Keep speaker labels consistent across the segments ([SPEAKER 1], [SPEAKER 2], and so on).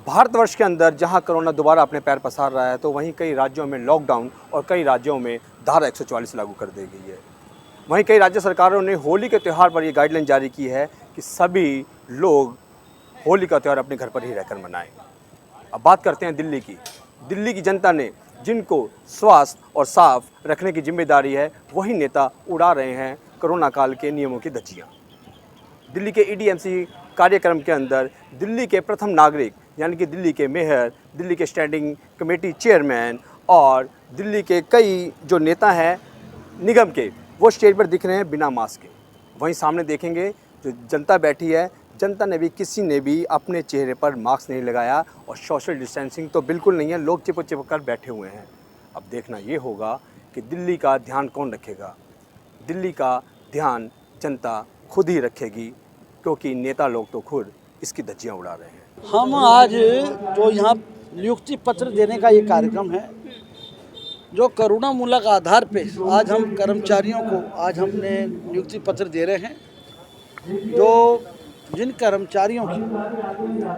[SPEAKER 1] भारतवर्ष के अंदर जहां कोरोना दोबारा अपने पैर पसार रहा है, तो वहीं कई राज्यों में लॉकडाउन और कई राज्यों में धारा 144 लागू कर दी गई है। वहीं कई राज्य सरकारों ने होली के त्यौहार पर यह गाइडलाइन जारी की है कि सभी लोग होली का त्यौहार अपने घर पर ही रहकर मनाएं। अब बात करते हैं दिल्ली की। दिल्ली की जनता ने जिनको स्वास्थ्य और साफ रखने की जिम्मेदारी है, वही नेता उड़ा रहे हैं कोरोना काल के नियमों की धज्जियाँ। दिल्ली के ईडीएमसी कार्यक्रम के अंदर दिल्ली के प्रथम नागरिक यानी कि दिल्ली के मेयर, दिल्ली के स्टैंडिंग कमेटी चेयरमैन और दिल्ली के कई जो नेता हैं निगम के, वो स्टेज पर दिख रहे हैं बिना मास्क के। वहीं सामने देखेंगे जो जनता बैठी है, जनता ने भी किसी ने भी अपने चेहरे पर मास्क नहीं लगाया और सोशल डिस्टेंसिंग तो बिल्कुल नहीं है, लोग चिपक कर बैठे हुए हैं। अब देखना ये होगा कि दिल्ली का ध्यान कौन रखेगा। दिल्ली का ध्यान जनता खुद ही रखेगी, क्योंकि नेता लोग तो खुद इसकी धज्जियाँ उड़ा रहे हैं।
[SPEAKER 2] हम आज जो यहाँ नियुक्ति पत्र देने का ये कार्यक्रम है, जो करुणामूलक आधार पे आज हम कर्मचारियों को आज हमने नियुक्ति पत्र दे रहे हैं। जो जिन कर्मचारियों की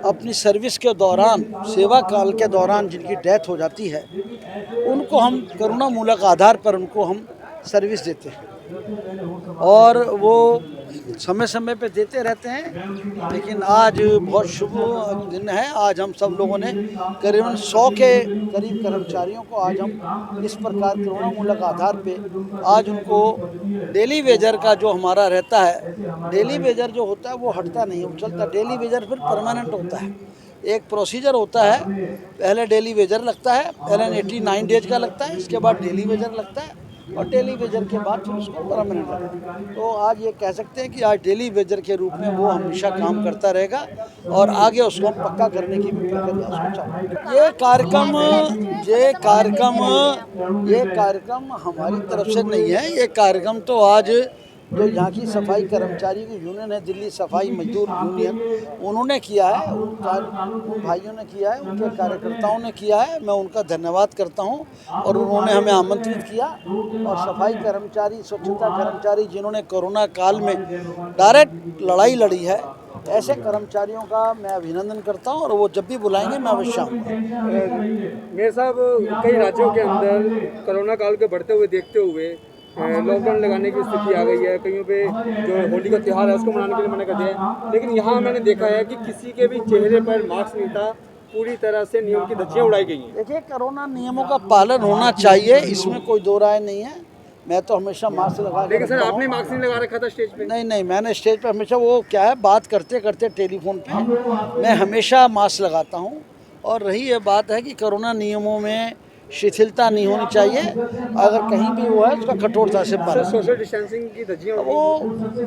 [SPEAKER 2] अपनी सर्विस के दौरान, सेवा काल के दौरान जिनकी डेथ हो जाती है, उनको हम करुणामूलक आधार पर उनको हम सर्विस देते हैं और वो समय समय पे देते रहते हैं। लेकिन आज बहुत शुभ दिन है। आज हम सब लोगों ने करीबन 100 के करीब कर्मचारियों को आज हम इस प्रकार करुणामूलक आधार पे आज उनको डेली वेजर का जो हमारा रहता है, डेली वेजर जो होता है वो हटता नहीं है, चलता। डेली वेजर फिर परमानेंट होता है। एक प्रोसीजर होता है, पहले डेली वेजर लगता है, पहले 89 डेज का लगता है, इसके बाद डेली वेजर लगता है और डेली वेजर के बाद फिर उसको परमानेंट लगता है। तो आज ये कह सकते हैं कि आज डेली वेजर के रूप में वो हमेशा काम करता रहेगा और आगे उसको हम पक्का करने की भी प्रक्रिया सोचा। ये कार्यक्रम हमारी तरफ से नहीं है। ये कार्यक्रम तो आज जो यहाँ की सफाई कर्मचारी की यूनियन है, दिल्ली सफाई मजदूर यूनियन, उन्होंने किया है, उन भाइयों ने किया है, उनके कार्यकर्ताओं ने किया है। मैं उनका धन्यवाद करता हूँ और उन्होंने हमें आमंत्रित किया। और सफाई कर्मचारी, स्वच्छता कर्मचारी जिन्होंने कोरोना काल में डायरेक्ट लड़ाई लड़ी है, ऐसे कर्मचारियों का मैं अभिनंदन करता हूँ और वो जब भी बुलाएंगे मैं अवश्य आऊँगा।
[SPEAKER 1] मेयर साहब, कई राज्यों के अंदर कोरोना काल के बढ़ते हुए देखते हुए लॉकडाउन लगाने की स्थिति आ गई है। कईयों पे जो होली का त्यौहार है उसको मनाने के लिए मना कर दिया है। लेकिन यहाँ मैंने देखा है कि किसी के भी चेहरे पर मास्क नहीं था, पूरी तरह से नियम की धज्जियाँ उड़ाई गई हैं।
[SPEAKER 2] देखिए, कोरोना नियमों का पालन होना चाहिए, इसमें कोई दो राय नहीं है। मैं तो हमेशा मास्क लगा के।
[SPEAKER 1] लेकिन सर, आपने मास्क नहीं लगा रखा था स्टेज पे?
[SPEAKER 2] नहीं, मैंने स्टेज पे हमेशा वो क्या है, बात करते करते टेलीफोन पे मैं हमेशा मास्क लगाता हूँ। और रही ये बात है कि कोरोना नियमों में शिथिलता नहीं होनी चाहिए, अगर कहीं भी वो है उसका कठोरता से पालन।
[SPEAKER 1] सोशल डिस्टेंसिंग की धज्जियाँ
[SPEAKER 2] वो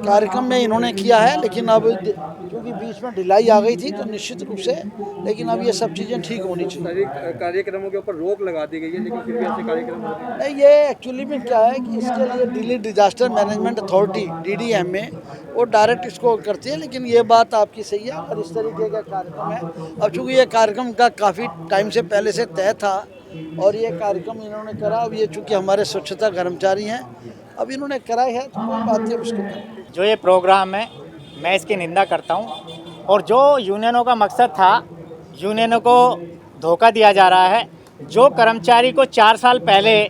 [SPEAKER 2] कार्यक्रम में इन्होंने किया है, लेकिन अब क्योंकि बीच में ढिलाई आ गई थी तो निश्चित रूप से, लेकिन अब ये सब चीज़ें ठीक होनी चाहिए।
[SPEAKER 1] कार्यक्रमों के ऊपर रोक लगा दी गई है, लेकिन फिर भी ऐसे कार्यक्रम होते हैं।
[SPEAKER 2] नहीं, ये एक्चुअली में क्या है कि इसके लिए Delhi disaster management authority DDM में वो डायरेक्ट इसको करती है। लेकिन ये बात आपकी सही है, अगर इस तरीके का कार्यक्रम है, अब चूँकि ये कार्यक्रम का काफ़ी टाइम से पहले से तय था और ये कार्यक्रम इन्होंने करा। अब ये चूँकि हमारे स्वच्छता कर्मचारी हैं, अब इन्होंने करा है तो कोई बात नहीं, उसको करें।
[SPEAKER 3] जो ये प्रोग्राम है, मैं इसकी निंदा करता हूँ। और जो यूनियनों का मकसद था, यूनियनों को धोखा दिया जा रहा है। जो कर्मचारी को 4 साल पहले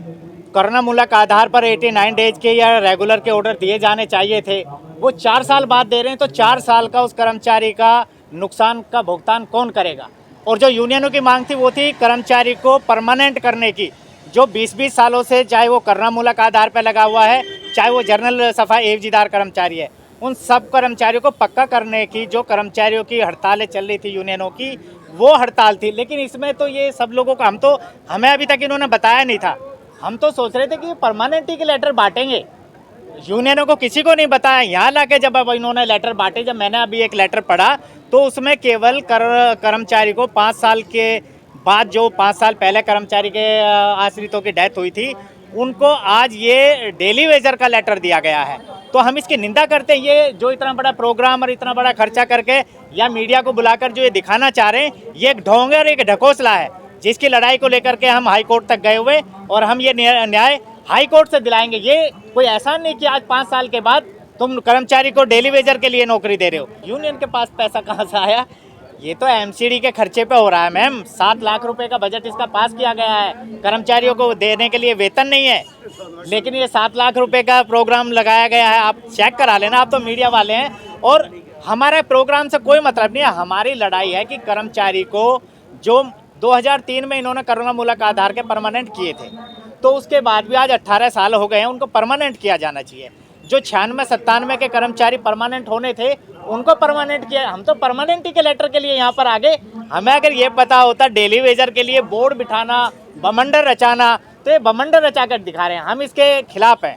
[SPEAKER 3] करुणामूलक आधार पर 89 डेज के या रेगुलर के ऑर्डर दिए जाने चाहिए थे, वो 4 साल बाद दे रहे हैं। तो 4 साल का उस कर्मचारी का नुकसान का भुगतान कौन करेगा? और जो यूनियनों की मांग थी वो थी कर्मचारी को परमानेंट करने की। जो 20-20 सालों से चाहे वो करुणामूलक आधार पर लगा हुआ है, चाहे वो जनरल सफाई एवजीदार कर्मचारी है, उन सब कर्मचारियों को पक्का करने की जो कर्मचारियों की हड़तालें चल रही थी यूनियनों की, वो हड़ताल थी। लेकिन इसमें तो ये सब लोगों को हमें अभी तक इन्होंने बताया नहीं था। हम तो सोच रहे थे कि परमानेंटी के लेटर बांटेंगे, यूनियनों को किसी को नहीं बताया। यहाँ लाके जब अब इन्होंने लेटर बांटे, जब मैंने अभी एक लेटर पढ़ा तो उसमें केवल कर्मचारी को 5 साल के बाद, जो 5 साल पहले कर्मचारी के आश्रितों की डेथ हुई थी, उनको आज ये डेली वेजर का लेटर दिया गया है। तो हम इसकी निंदा करते हैं। ये जो इतना बड़ा प्रोग्राम और इतना बड़ा खर्चा करके या मीडिया को बुलाकर जो ये दिखाना चाह रहे हैं, ये एक ढोंग और एक ढकोसला है, जिसकी लड़ाई को लेकर के हम हाई कोर्ट तक गए हुए और हम ये न्याय हाई कोर्ट से दिलाएंगे। ये कोई ऐसा नहीं कि आज 5 साल के बाद तुम कर्मचारी को डेली वेजर के लिए नौकरी दे रहे हो। यूनियन के पास पैसा कहाँ से आया? ये तो एमसीडी के खर्चे पे हो रहा है मैम। 7 लाख रुपए का बजट इसका पास किया गया है, कर्मचारियों को देने के लिए वेतन नहीं है, लेकिन ये 7 लाख रुपए का प्रोग्राम लगाया गया है। आप चेक करा लेना, आप तो मीडिया वाले हैं। और हमारे प्रोग्राम से कोई मतलब नहीं है। हमारी लड़ाई है कि कर्मचारी को जो 2003 में इन्होंने करुणा मूलक आधार के परमानेंट किए थे, तो उसके बाद भी आज 18 साल हो गए हैं, उनको परमानेंट किया जाना चाहिए। जो 96-97 के कर्मचारी परमानेंट होने थे उनको परमानेंट किया। हम तो परमानेंटी के लेटर के लिए यहाँ पर आ गए। हमें अगर ये पता होता डेली वेजर के लिए बोर्ड बिठाना, बमंडर रचाना, तो ये बमंडर रचा कर दिखा रहे हैं। हम इसके खिलाफ हैं।